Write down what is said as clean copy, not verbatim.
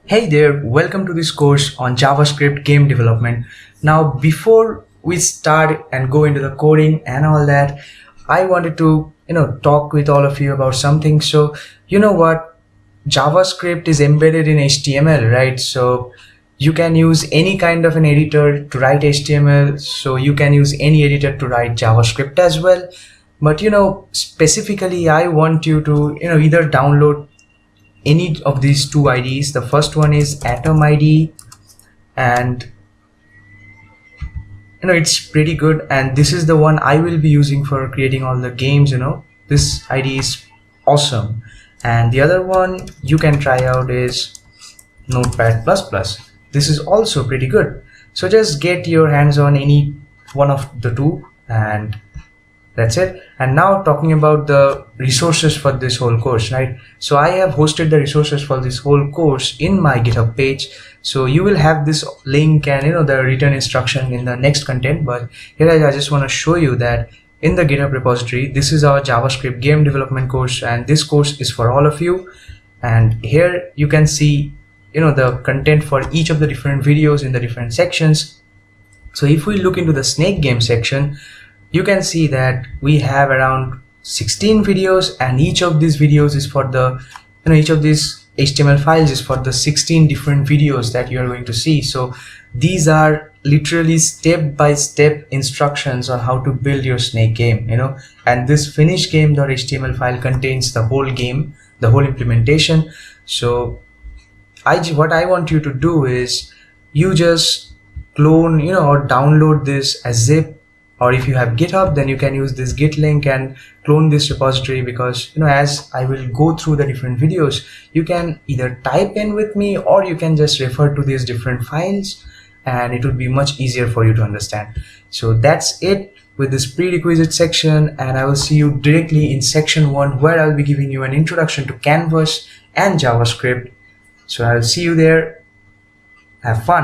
Hey there, welcome to this course on JavaScript game development. Now, before we start and go into the coding and all that, I wanted to, talk with all of you about something. So, you know what? JavaScript is embedded in HTML, right? So you can use any kind of an editor to write HTML. So you can use any editor to write JavaScript as well. But, specifically, I want you to, either download any of these two IDs. The first one is Atom ID, and it's pretty good, and this is the one I will be using for creating all the games. This ID is awesome. And the other one you can try out is Notepad++. This is also pretty good. So just get your hands on any one of the two, and that's it. And now talking about the resources for this whole course, right? So I have hosted the resources for this whole course in my GitHub page. So you will have this link and the written instruction in the next content. But here I just want to show you that in the GitHub repository, this is our JavaScript game development course, and this course is for all of you. And here you can see the content for each of the different videos in the different sections. So if we look into the snake game section, you can see that we have around 16 videos, and each of these videos is for the, each of these HTML files is for the 16 different videos that you are going to see. So these are literally step-by-step instructions on how to build your snake game, and this finished game.html file contains the whole game, the whole implementation. So what I want you to do is you just clone, or download this as zip. Or if you have GitHub, then you can use this Git link and clone this repository, because as I will go through the different videos, you can either type in with me or you can just refer to these different files, and it would be much easier for you to understand. So that's it with this prerequisite section, and I will see you directly in section 1, where I'll be giving you an introduction to Canvas and JavaScript. So I'll see you there. Have fun.